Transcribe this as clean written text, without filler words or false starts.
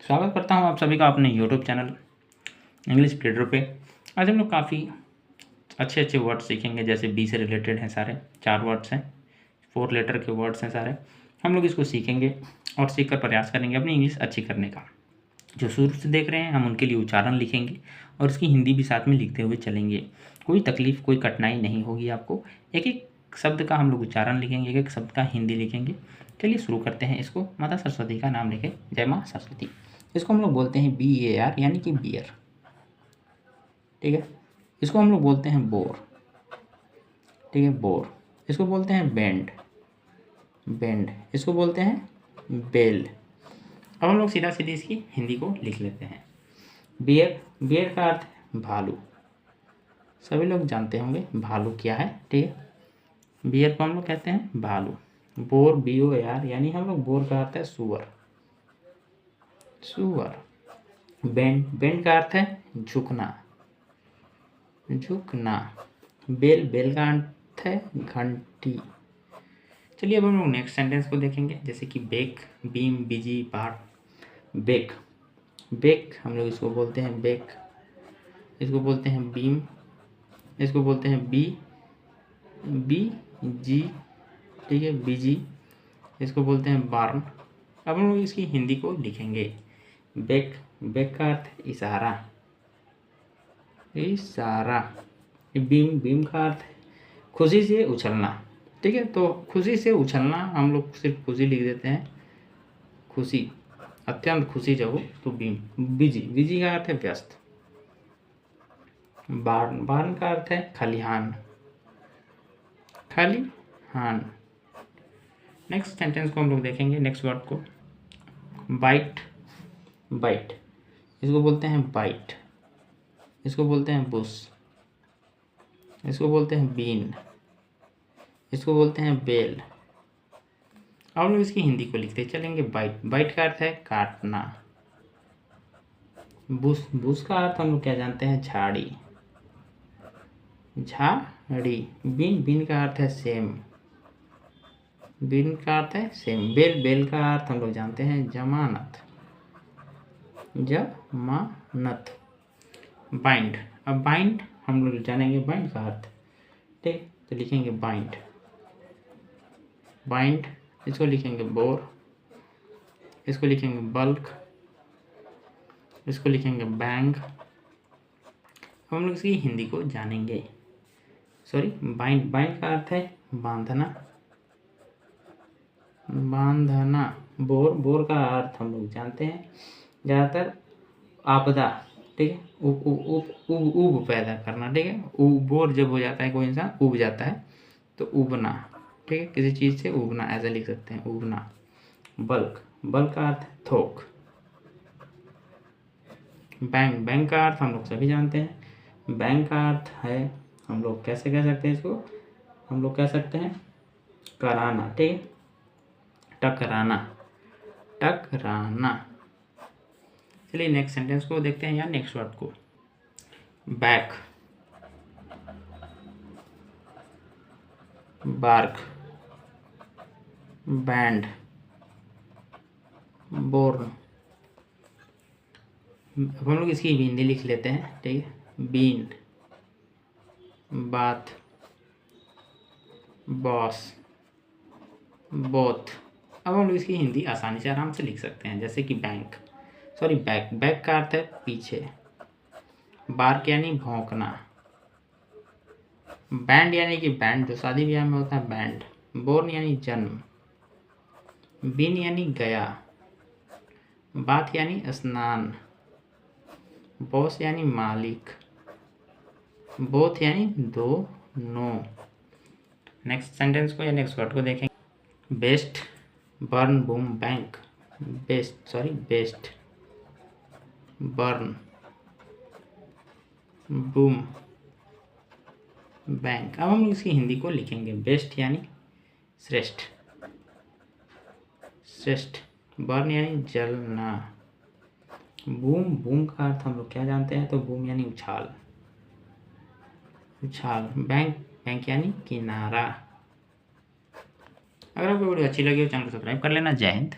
स्वागत करता हूं आप सभी का अपने यूट्यूब चैनल इंग्लिश लीडर पे। आज हम लोग काफ़ी अच्छे वर्ड्स सीखेंगे, जैसे बी से रिलेटेड हैं सारे, 4 वर्ड्स हैं, 4 लेटर के वर्ड्स हैं सारे। हम लोग इसको सीखेंगे और सीख कर प्रयास करेंगे अपनी इंग्लिश अच्छी करने का। जो शुरू से देख रहे हैं हम उनके लिए उच्चारण लिखेंगे और इसकी हिंदी भी साथ में लिखते हुए चलेंगे। कोई तकलीफ़, कोई कठिनाई नहीं होगी आपको। एक एक शब्द का हम लोग उच्चारण लिखेंगे, एक एक शब्द का हिंदी लिखेंगे। चलिए शुरू करते हैं इसको। माता सरस्वती का नाम लिखें, जय माँ सरस्वती। इसको हम लोग बोलते हैं BAR यानी कि बियर, ठीक है। इसको हम लोग बोलते हैं बोर, ठीक है, बोर। इसको बोलते हैं बेंड, बेंड। इसको बोलते हैं बेल। अब हम लोग सीधा सीधी इसकी हिंदी को लिख लेते हैं। बियर, बियर का अर्थ है भालू। सभी लोग जानते होंगे भालू क्या है, ठीक है। बियर को हम लोग कहते हैं भालू। बोर, BOAR यानी हम लोग बोर का अर्थ है सुअर, सुअर। बेंड, बेंड का अर्थ है झुकना, झुकना। बेल, बेल का अर्थ है घंटी। चलिए अब हम लोग नेक्स्ट सेंटेंस को देखेंगे, जैसे कि बेक, बीम, बिजी, बार। बेक, बेक हम लोग इसको बोलते हैं बेक। इसको बोलते हैं बीम, इसको बोलते हैं BG, ठीक है, बिजी। इसको बोलते हैं बार्न। अब हम लोग इसकी हिंदी को लिखेंगे। बेक, बेक का अर्थ है इशारा, इशारा। बीम, बीम का अर्थ है खुशी से उछलना, ठीक है। तो खुशी से उछलना हम लोग सिर्फ खुशी लिख देते हैं, खुशी, अत्यंत खुशी जब हो तो बीम। बिजी, बिजी का अर्थ है व्यस्त। बार्न, बार्न का अर्थ है खलिहान, खलिहान। नेक्स्ट सेंटेंस को हम लोग देखेंगे, नेक्स्ट वर्ड को। Bite, bite. इसको बोलते हैं बाइट। इसको बोलते हैं बुश। इसको बोलते हैं बीन। इसको बोलते हैं बेल। अब हम लोग इसकी हिंदी को लिखते चलेंगे। बाइट, बाइट का अर्थ है काटना। बुश, बुश का अर्थ हम लोग क्या जानते हैं, झाड़ी, झाड़ी। बीन, बीन का अर्थ है सेम, बीन का अर्थ है सेम। बेल, बेल का अर्थ हम लोग जानते हैं जमानत, जमानत। बाइंड, अब बाइंड हम लोग जानेंगे बाइंड का अर्थ, ठीक। तो लिखेंगे बाइंड, बाइंड। इसको लिखेंगे बोर। इसको लिखेंगे बल्क। इसको लिखेंगे बैंग। हम लोग इसकी हिंदी को जानेंगे। सॉरी, बाइंड, बाइंड का अर्थ है बांधना, बांधना। बोर, बोर का अर्थ हम लोग जानते हैं ज़्यादातर आपदा, ठीक है, उब पैदा करना, ठीक है। बोर जब हो जाता है कोई इंसान, उब जाता है तो उबना, ठीक है, किसी चीज़ से उबना, ऐसा लिख सकते हैं, उबना। बल्क, बल्क का अर्थ है थोक। बैंक, बैंक का अर्थ हम लोग सभी जानते हैं। बैंक का अर्थ है, हम लोग कैसे कह सकते हैं इसको, हम लोग कह सकते हैं कराना, ठीक है, टकराना, टकराना। चलिए नेक्स्ट सेंटेंस को देखते हैं, या नेक्स्ट वर्ड को। Back, bark, band, born. हम लोग इसकी हिंदी लिख लेते हैं, ठीक है। Bean, bath, boss, both. अब हम लोग इसकी हिंदी आसानी से आराम से लिख सकते हैं, जैसे कि बैंक, सॉरी बैक, बैक का अर्थ है पीछे। बार्क यानी भौंकना। बैंड यानी कि बैंड जो शादी ब्याह में होता है, बैंड। बोर्न यानी जन्म। बीन यानी गया। बाथ यानी स्नान। बॉस यानी मालिक। बोथ यानी दोनों। नेक्स्ट सेंटेंस को या नेक्स्ट वर्ड को देखेंगे। Best, burn, boom, bank. Best, sorry best, burn, boom, bank. अब हम इसकी हिंदी को लिखेंगे। बेस्ट यानी श्रेष्ठ, श्रेष्ठ। बर्न यानी जलना। बूम, बूम का अर्थ हम लोग क्या जानते हैं, तो बूम यानी उछाल, उछाल। बैंक, बैंक यानी किनारा। अगर आपको वीडियो अच्छी लगी हो चैनल को सब्सक्राइब कर लेना। जय हिंद।